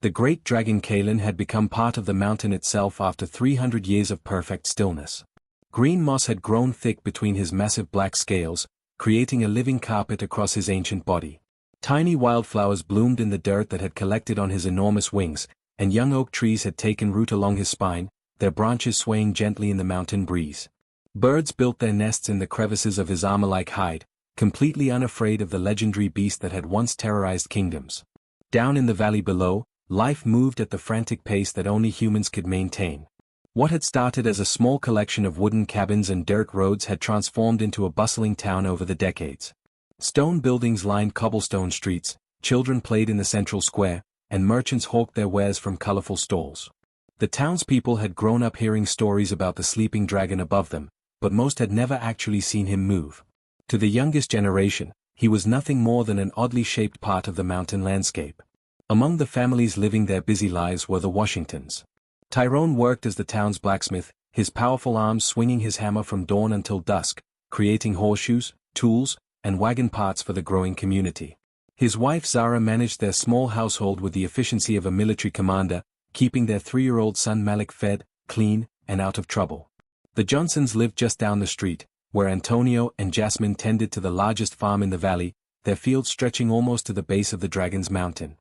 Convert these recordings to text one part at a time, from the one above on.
The great dragon Kalen had become part of the mountain itself after 300 years of perfect stillness. Green moss had grown thick between his massive black scales, creating a living carpet across his ancient body. Tiny wildflowers bloomed in the dirt that had collected on his enormous wings, and young oak trees had taken root along his spine, their branches swaying gently in the mountain breeze. Birds built their nests in the crevices of his armor-like hide, completely unafraid of the legendary beast that had once terrorized kingdoms. Down in the valley below, life moved at the frantic pace that only humans could maintain. What had started as a small collection of wooden cabins and dirt roads had transformed into a bustling town over the decades. Stone buildings lined cobblestone streets, children played in the central square, and merchants hawked their wares from colorful stalls. The townspeople had grown up hearing stories about the sleeping dragon above them, but most had never actually seen him move. To the youngest generation, he was nothing more than an oddly shaped part of the mountain landscape. Among the families living their busy lives were the Washingtons. Tyrone worked as the town's blacksmith, his powerful arms swinging his hammer from dawn until dusk, creating horseshoes, tools, and wagon parts for the growing community. His wife Zara managed their small household with the efficiency of a military commander, keeping their 3-year-old son Malik fed, clean, and out of trouble. The Johnsons lived just down the street, where Antonio and Jasmine tended to the largest farm in the valley, their fields stretching almost to the base of the Dragon's Mountain.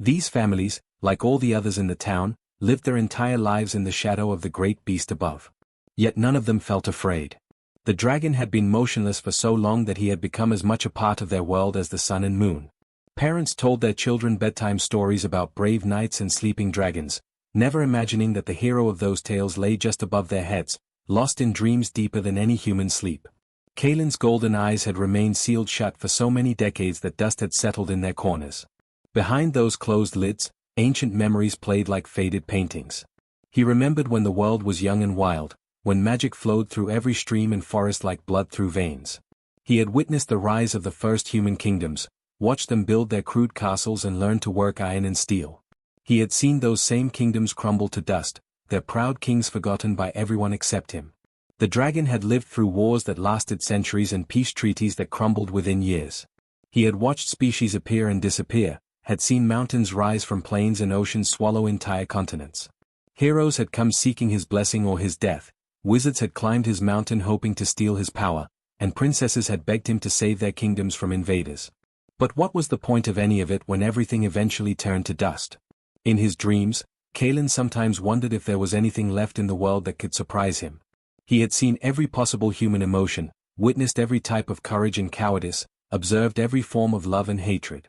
These families, like all the others in the town, lived their entire lives in the shadow of the great beast above. Yet none of them felt afraid. The dragon had been motionless for so long that he had become as much a part of their world as the sun and moon. Parents told their children bedtime stories about brave knights and sleeping dragons, never imagining that the hero of those tales lay just above their heads, lost in dreams deeper than any human sleep. Kalen's golden eyes had remained sealed shut for so many decades that dust had settled in their corners. Behind those closed lids, ancient memories played like faded paintings. He remembered when the world was young and wild, when magic flowed through every stream and forest like blood through veins. He had witnessed the rise of the first human kingdoms, watched them build their crude castles and learn to work iron and steel. He had seen those same kingdoms crumble to dust, their proud kings forgotten by everyone except him. The dragon had lived through wars that lasted centuries and peace treaties that crumbled within years. He had watched species appear and disappear, had seen mountains rise from plains and oceans swallow entire continents. Heroes had come seeking his blessing or his death, wizards had climbed his mountain hoping to steal his power, and princesses had begged him to save their kingdoms from invaders. But what was the point of any of it when everything eventually turned to dust? In his dreams, Kalen sometimes wondered if there was anything left in the world that could surprise him. He had seen every possible human emotion, witnessed every type of courage and cowardice, observed every form of love and hatred.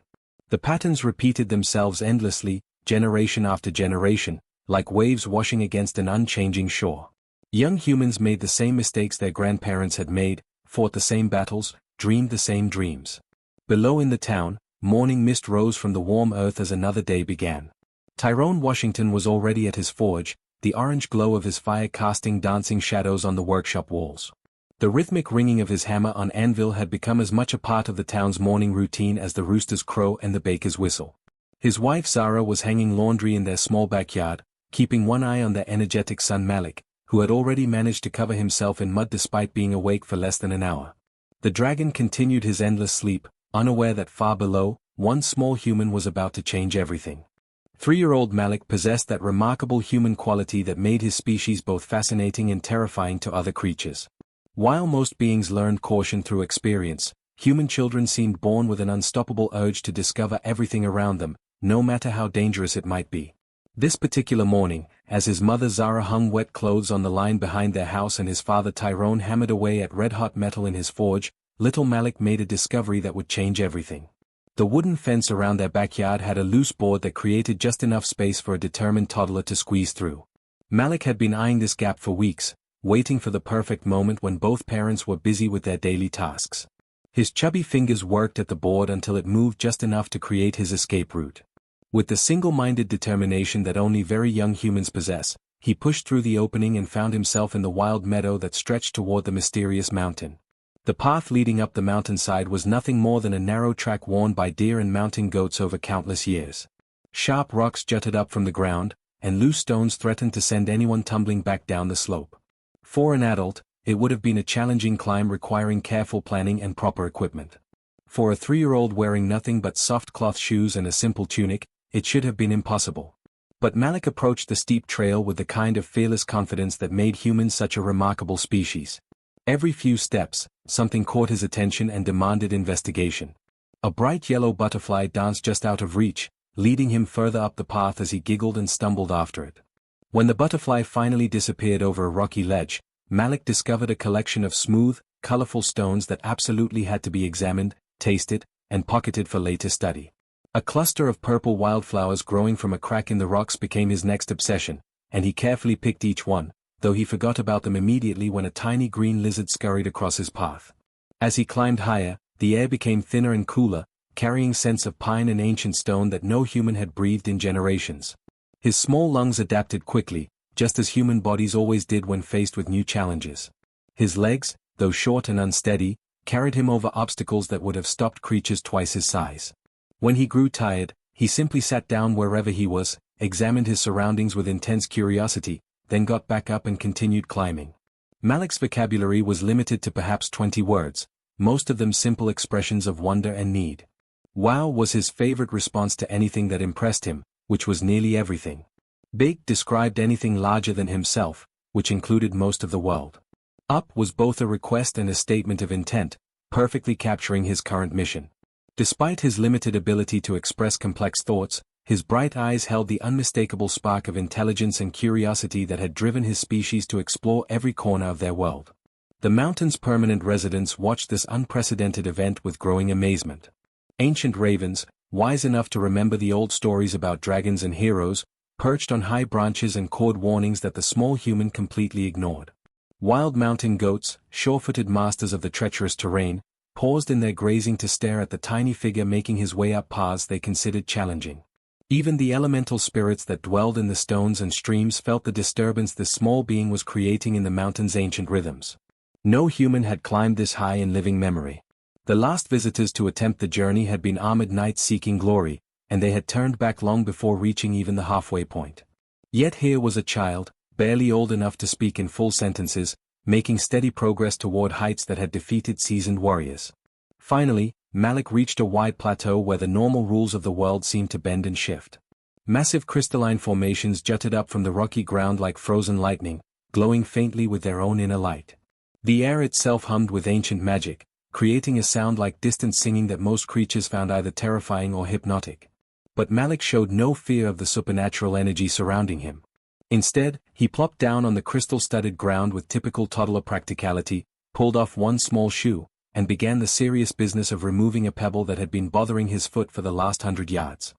The patterns repeated themselves endlessly, generation after generation, like waves washing against an unchanging shore. Young humans made the same mistakes their grandparents had made, fought the same battles, dreamed the same dreams. Below in the town, morning mist rose from the warm earth as another day began. Tyrone Washington was already at his forge, the orange glow of his fire casting dancing shadows on the workshop walls. The rhythmic ringing of his hammer on anvil had become as much a part of the town's morning routine as the rooster's crow and the baker's whistle. His wife Zara was hanging laundry in their small backyard, keeping one eye on their energetic son Malik, who had already managed to cover himself in mud despite being awake for less than an hour. The dragon continued his endless sleep, unaware that far below, one small human was about to change everything. 3-year-old Malik possessed that remarkable human quality that made his species both fascinating and terrifying to other creatures. While most beings learned caution through experience, human children seemed born with an unstoppable urge to discover everything around them, no matter how dangerous it might be. This particular morning, as his mother Zara hung wet clothes on the line behind their house and his father Tyrone hammered away at red-hot metal in his forge, little Malik made a discovery that would change everything. The wooden fence around their backyard had a loose board that created just enough space for a determined toddler to squeeze through. Malik had been eyeing this gap for weeks, waiting for the perfect moment when both parents were busy with their daily tasks. His chubby fingers worked at the board until it moved just enough to create his escape route. With the single-minded determination that only very young humans possess, he pushed through the opening and found himself in the wild meadow that stretched toward the mysterious mountain. The path leading up the mountainside was nothing more than a narrow track worn by deer and mountain goats over countless years. Sharp rocks jutted up from the ground, and loose stones threatened to send anyone tumbling back down the slope. For an adult, it would have been a challenging climb requiring careful planning and proper equipment. For a 3-year-old wearing nothing but soft cloth shoes and a simple tunic, it should have been impossible. But Malik approached the steep trail with the kind of fearless confidence that made humans such a remarkable species. Every few steps, something caught his attention and demanded investigation. A bright yellow butterfly danced just out of reach, leading him further up the path as he giggled and stumbled after it. When the butterfly finally disappeared over a rocky ledge, Malik discovered a collection of smooth, colorful stones that absolutely had to be examined, tasted, and pocketed for later study. A cluster of purple wildflowers growing from a crack in the rocks became his next obsession, and he carefully picked each one, though he forgot about them immediately when a tiny green lizard scurried across his path. As he climbed higher, the air became thinner and cooler, carrying scents of pine and ancient stone that no human had breathed in generations. His small lungs adapted quickly, just as human bodies always did when faced with new challenges. His legs, though short and unsteady, carried him over obstacles that would have stopped creatures twice his size. When he grew tired, he simply sat down wherever he was, examined his surroundings with intense curiosity, then got back up and continued climbing. Malik's vocabulary was limited to perhaps 20 words, most of them simple expressions of wonder and need. Wow was his favorite response to anything that impressed him, which was nearly everything. Big described anything larger than himself, which included most of the world. Up was both a request and a statement of intent, perfectly capturing his current mission. Despite his limited ability to express complex thoughts, his bright eyes held the unmistakable spark of intelligence and curiosity that had driven his species to explore every corner of their world. The mountain's permanent residents watched this unprecedented event with growing amazement. Ancient ravens, wise enough to remember the old stories about dragons and heroes, perched on high branches and cawed warnings that the small human completely ignored. Wild mountain goats, sure-footed masters of the treacherous terrain, paused in their grazing to stare at the tiny figure making his way up paths they considered challenging. Even the elemental spirits that dwelled in the stones and streams felt the disturbance this small being was creating in the mountain's ancient rhythms. No human had climbed this high in living memory. The last visitors to attempt the journey had been armored knights seeking glory, and they had turned back long before reaching even the halfway point. Yet here was a child, barely old enough to speak in full sentences, making steady progress toward heights that had defeated seasoned warriors. Finally, Malik reached a wide plateau where the normal rules of the world seemed to bend and shift. Massive crystalline formations jutted up from the rocky ground like frozen lightning, glowing faintly with their own inner light. The air itself hummed with ancient magic, creating a sound like distant singing that most creatures found either terrifying or hypnotic. But Malik showed no fear of the supernatural energy surrounding him. Instead, he plopped down on the crystal-studded ground with typical toddler practicality, pulled off one small shoe, and began the serious business of removing a pebble that had been bothering his foot for the last 100 yards.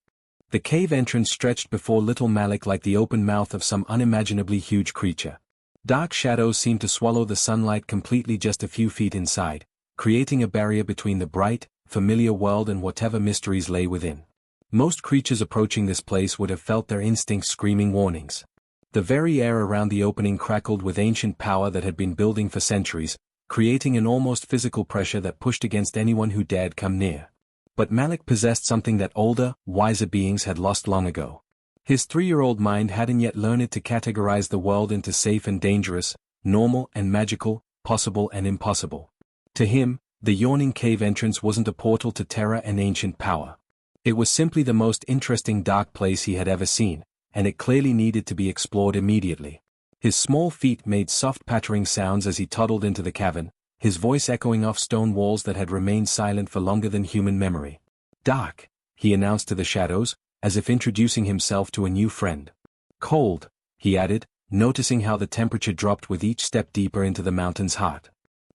The cave entrance stretched before little Malik like the open mouth of some unimaginably huge creature. Dark shadows seemed to swallow the sunlight completely just a few feet inside, creating a barrier between the bright, familiar world and whatever mysteries lay within. Most creatures approaching this place would have felt their instincts screaming warnings. The very air around the opening crackled with ancient power that had been building for centuries, creating an almost physical pressure that pushed against anyone who dared come near. But Malik possessed something that older, wiser beings had lost long ago. His 3-year-old mind hadn't yet learned to categorize the world into safe and dangerous, normal and magical, possible and impossible. To him, the yawning cave entrance wasn't a portal to terror and ancient power. It was simply the most interesting dark place he had ever seen, and it clearly needed to be explored immediately. His small feet made soft pattering sounds as he toddled into the cavern, his voice echoing off stone walls that had remained silent for longer than human memory. "Dark," he announced to the shadows, as if introducing himself to a new friend. "Cold," he added, noticing how the temperature dropped with each step deeper into the mountain's heart.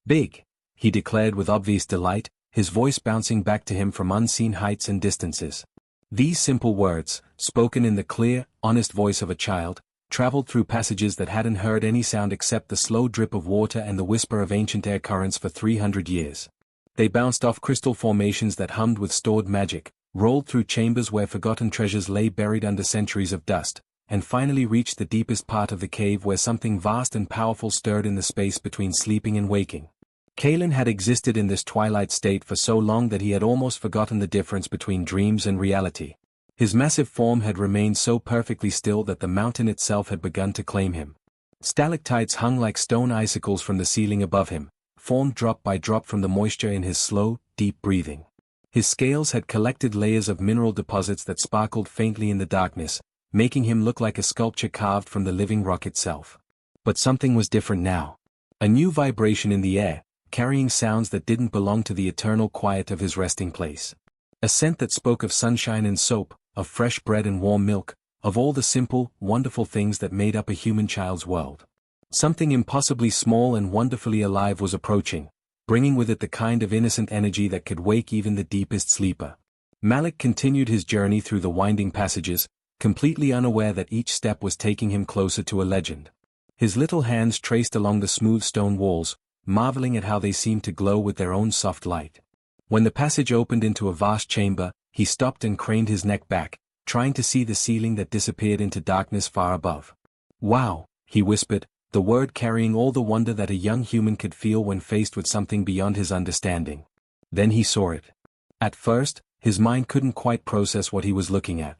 "Big," he declared with obvious delight, his voice bouncing back to him from unseen heights and distances. These simple words, spoken in the clear, honest voice of a child, traveled through passages that hadn't heard any sound except the slow drip of water and the whisper of ancient air currents for 300 years. They bounced off crystal formations that hummed with stored magic, rolled through chambers where forgotten treasures lay buried under centuries of dust, and finally reached the deepest part of the cave where something vast and powerful stirred in the space between sleeping and waking. Kalen had existed in this twilight state for so long that he had almost forgotten the difference between dreams and reality. His massive form had remained so perfectly still that the mountain itself had begun to claim him. Stalactites hung like stone icicles from the ceiling above him, formed drop by drop from the moisture in his slow, deep breathing. His scales had collected layers of mineral deposits that sparkled faintly in the darkness, making him look like a sculpture carved from the living rock itself. But something was different now. A new vibration in the air, carrying sounds that didn't belong to the eternal quiet of his resting place. A scent that spoke of sunshine and soap, of fresh bread and warm milk, of all the simple, wonderful things that made up a human child's world. Something impossibly small and wonderfully alive was approaching, bringing with it the kind of innocent energy that could wake even the deepest sleeper. Malik continued his journey through the winding passages, completely unaware that each step was taking him closer to a legend. His little hands traced along the smooth stone walls, marveling at how they seemed to glow with their own soft light. When the passage opened into a vast chamber, he stopped and craned his neck back, trying to see the ceiling that disappeared into darkness far above. "Wow," he whispered, the word carrying all the wonder that a young human could feel when faced with something beyond his understanding. Then he saw it. At first, his mind couldn't quite process what he was looking at.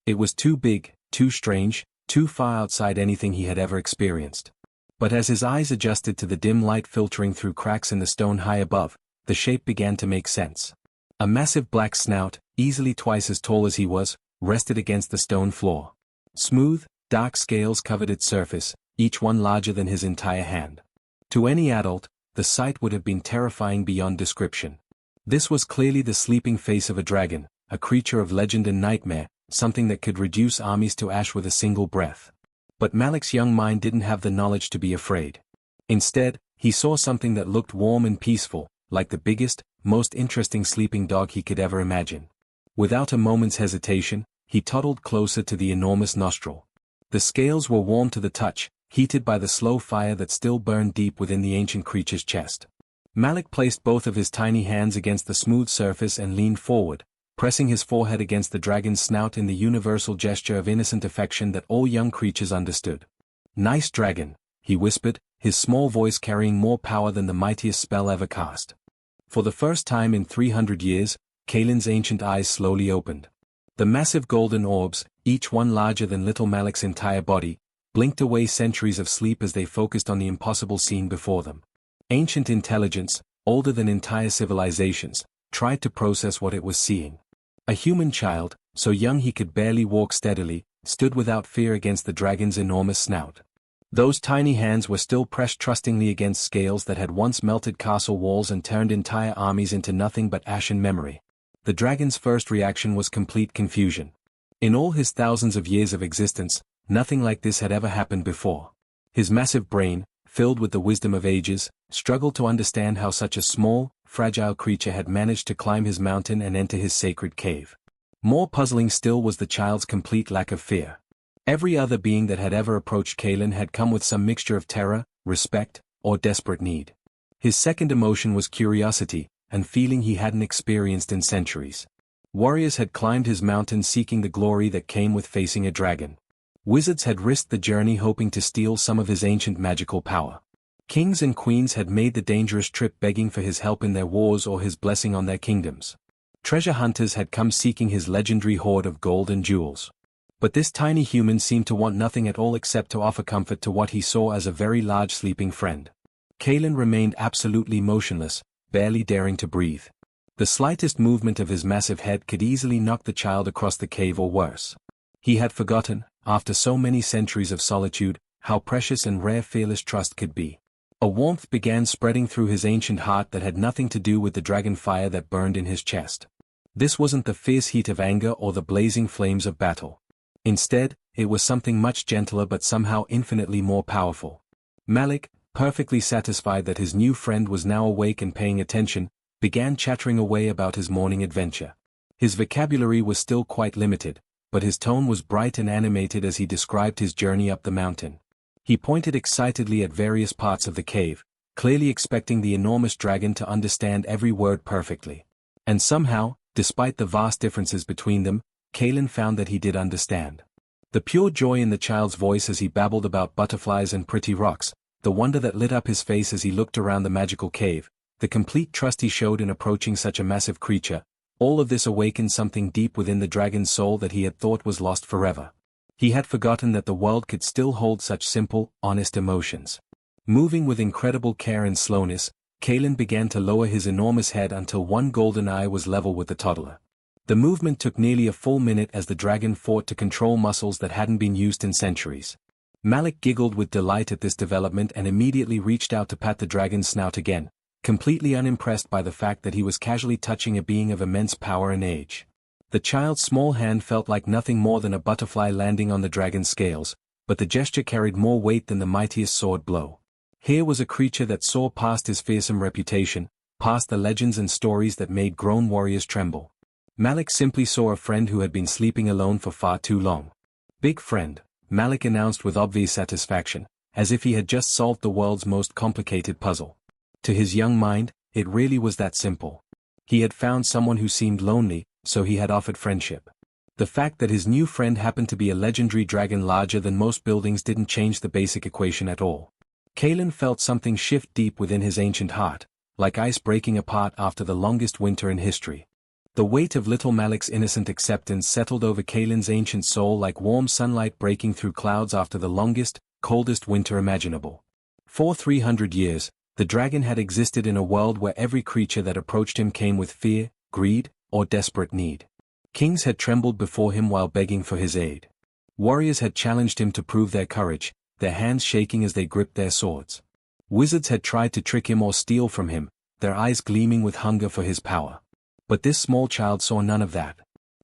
It was too big, too strange, too far outside anything he had ever experienced. But as his eyes adjusted to the dim light filtering through cracks in the stone high above, the shape began to make sense. A massive black snout, easily twice as tall as he was, rested against the stone floor. Smooth, dark scales covered its surface, each one larger than his entire hand. To any adult, the sight would have been terrifying beyond description. This was clearly the sleeping face of a dragon, a creature of legend and nightmare, something that could reduce armies to ash with a single breath. But Malik's young mind didn't have the knowledge to be afraid. Instead, he saw something that looked warm and peaceful, like the biggest, most interesting sleeping dog he could ever imagine. Without a moment's hesitation, he toddled closer to the enormous nostril. The scales were warm to the touch, heated by the slow fire that still burned deep within the ancient creature's chest. Malik placed both of his tiny hands against the smooth surface and leaned forward, pressing his forehead against the dragon's snout in the universal gesture of innocent affection that all young creatures understood. "Nice dragon," he whispered, his small voice carrying more power than the mightiest spell ever cast. For the first time in 300 years, Kalen's ancient eyes slowly opened. The massive golden orbs, each one larger than little Malik's entire body, blinked away centuries of sleep as they focused on the impossible scene before them. Ancient intelligence, older than entire civilizations, tried to process what it was seeing. A human child, so young he could barely walk steadily, stood without fear against the dragon's enormous snout. Those tiny hands were still pressed trustingly against scales that had once melted castle walls and turned entire armies into nothing but ashen memory. The dragon's first reaction was complete confusion. In all his thousands of years of existence, nothing like this had ever happened before. His massive brain, filled with the wisdom of ages, struggled to understand how such a small, fragile creature had managed to climb his mountain and enter his sacred cave. More puzzling still was the child's complete lack of fear. Every other being that had ever approached Kalen had come with some mixture of terror, respect, or desperate need. His second emotion was curiosity, and feeling he hadn't experienced in centuries. Warriors had climbed his mountain seeking the glory that came with facing a dragon. Wizards had risked the journey hoping to steal some of his ancient magical power. Kings and queens had made the dangerous trip begging for his help in their wars or his blessing on their kingdoms. Treasure hunters had come seeking his legendary hoard of gold and jewels. But this tiny human seemed to want nothing at all except to offer comfort to what he saw as a very large sleeping friend. Kalen remained absolutely motionless, barely daring to breathe. The slightest movement of his massive head could easily knock the child across the cave or worse. He had forgotten, after so many centuries of solitude, how precious and rare fearless trust could be. A warmth began spreading through his ancient heart that had nothing to do with the dragon fire that burned in his chest. This wasn't the fierce heat of anger or the blazing flames of battle. Instead, it was something much gentler but somehow infinitely more powerful. Malik, perfectly satisfied that his new friend was now awake and paying attention, began chattering away about his morning adventure. His vocabulary was still quite limited, but his tone was bright and animated as he described his journey up the mountain. He pointed excitedly at various parts of the cave, clearly expecting the enormous dragon to understand every word perfectly. And somehow, despite the vast differences between them, Kalen found that he did understand. The pure joy in the child's voice as he babbled about butterflies and pretty rocks, the wonder that lit up his face as he looked around the magical cave, the complete trust he showed in approaching such a massive creature, all of this awakened something deep within the dragon's soul that he had thought was lost forever. He had forgotten that the world could still hold such simple, honest emotions. Moving with incredible care and slowness, Kalen began to lower his enormous head until one golden eye was level with the toddler. The movement took nearly a full minute as the dragon fought to control muscles that hadn't been used in centuries. Malik giggled with delight at this development and immediately reached out to pat the dragon's snout again, completely unimpressed by the fact that he was casually touching a being of immense power and age. The child's small hand felt like nothing more than a butterfly landing on the dragon's scales, but the gesture carried more weight than the mightiest sword blow. Here was a creature that saw past his fearsome reputation, past the legends and stories that made grown warriors tremble. Malik simply saw a friend who had been sleeping alone for far too long. Big friend, Malik announced with obvious satisfaction, as if he had just solved the world's most complicated puzzle. To his young mind, it really was that simple. He had found someone who seemed lonely, so he had offered friendship. The fact that his new friend happened to be a legendary dragon larger than most buildings didn't change the basic equation at all. Kalen felt something shift deep within his ancient heart, like ice breaking apart after the longest winter in history. The weight of little Malik's innocent acceptance settled over Kalen's ancient soul like warm sunlight breaking through clouds after the longest, coldest winter imaginable. For 300 years, the dragon had existed in a world where every creature that approached him came with fear, greed, or desperate need. Kings had trembled before him while begging for his aid. Warriors had challenged him to prove their courage, their hands shaking as they gripped their swords. Wizards had tried to trick him or steal from him, their eyes gleaming with hunger for his power. But this small child saw none of that.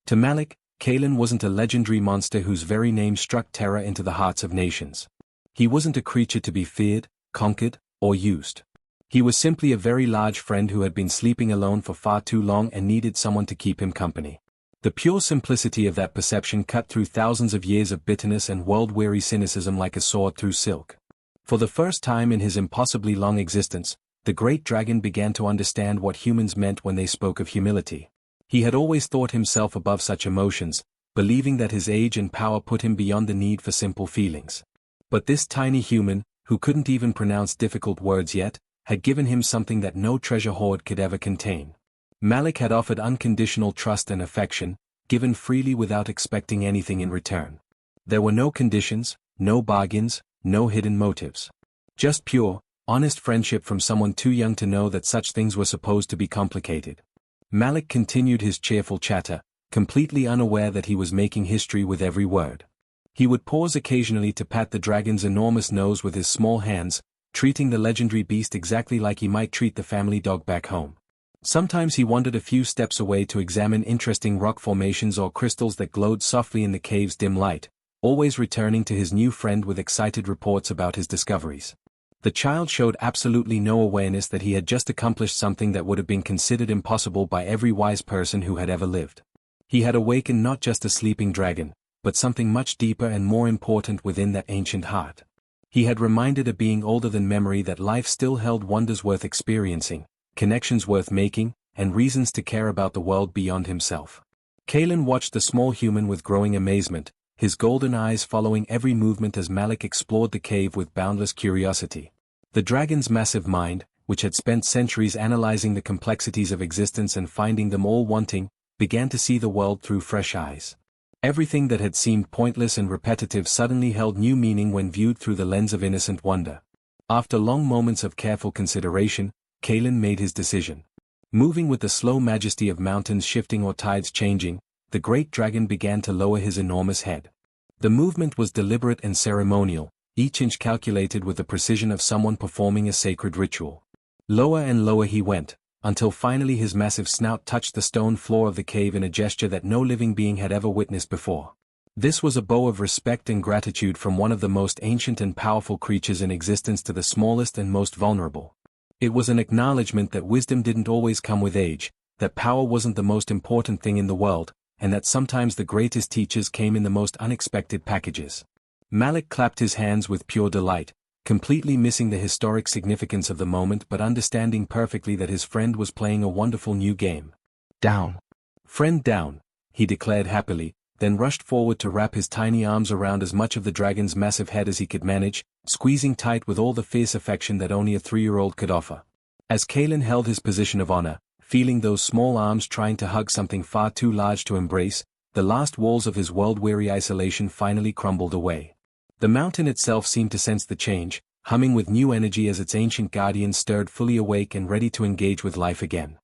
To Malik, Kalen wasn't a legendary monster whose very name struck terror into the hearts of nations. He wasn't a creature to be feared, conquered, or used. He was simply a very large friend who had been sleeping alone for far too long and needed someone to keep him company. The pure simplicity of that perception cut through thousands of years of bitterness and world-weary cynicism like a sword through silk. For the first time in his impossibly long existence, the great dragon began to understand what humans meant when they spoke of humility. He had always thought himself above such emotions, believing that his age and power put him beyond the need for simple feelings. But this tiny human, who couldn't even pronounce difficult words yet, had given him something that no treasure hoard could ever contain. Malik had offered unconditional trust and affection, given freely without expecting anything in return. There were no conditions, no bargains, no hidden motives. Just pure, honest friendship from someone too young to know that such things were supposed to be complicated. Malik continued his cheerful chatter, completely unaware that he was making history with every word. He would pause occasionally to pat the dragon's enormous nose with his small hands, treating the legendary beast exactly like he might treat the family dog back home. Sometimes he wandered a few steps away to examine interesting rock formations or crystals that glowed softly in the cave's dim light, always returning to his new friend with excited reports about his discoveries. The child showed absolutely no awareness that he had just accomplished something that would have been considered impossible by every wise person who had ever lived. He had awakened not just a sleeping dragon, but something much deeper and more important within that ancient heart. He had reminded a being older than memory that life still held wonders worth experiencing, connections worth making, and reasons to care about the world beyond himself. Kalen watched the small human with growing amazement, his golden eyes following every movement as Malik explored the cave with boundless curiosity. The dragon's massive mind, which had spent centuries analyzing the complexities of existence and finding them all wanting, began to see the world through fresh eyes. Everything that had seemed pointless and repetitive suddenly held new meaning when viewed through the lens of innocent wonder. After long moments of careful consideration, Kalen made his decision. Moving with the slow majesty of mountains shifting or tides changing, the great dragon began to lower his enormous head. The movement was deliberate and ceremonial, each inch calculated with the precision of someone performing a sacred ritual. Lower and lower he went, until finally his massive snout touched the stone floor of the cave in a gesture that no living being had ever witnessed before. This was a bow of respect and gratitude from one of the most ancient and powerful creatures in existence to the smallest and most vulnerable. It was an acknowledgement that wisdom didn't always come with age, that power wasn't the most important thing in the world, and that sometimes the greatest teachers came in the most unexpected packages. Malik clapped his hands with pure delight, completely missing the historic significance of the moment but understanding perfectly that his friend was playing a wonderful new game. "Down. Friend down," he declared happily, then rushed forward to wrap his tiny arms around as much of the dragon's massive head as he could manage, squeezing tight with all the fierce affection that only a 3-year-old could offer. As Kalen held his position of honor, feeling those small arms trying to hug something far too large to embrace, the last walls of his world-weary isolation finally crumbled away. The mountain itself seemed to sense the change, humming with new energy as its ancient guardian stirred fully awake and ready to engage with life again.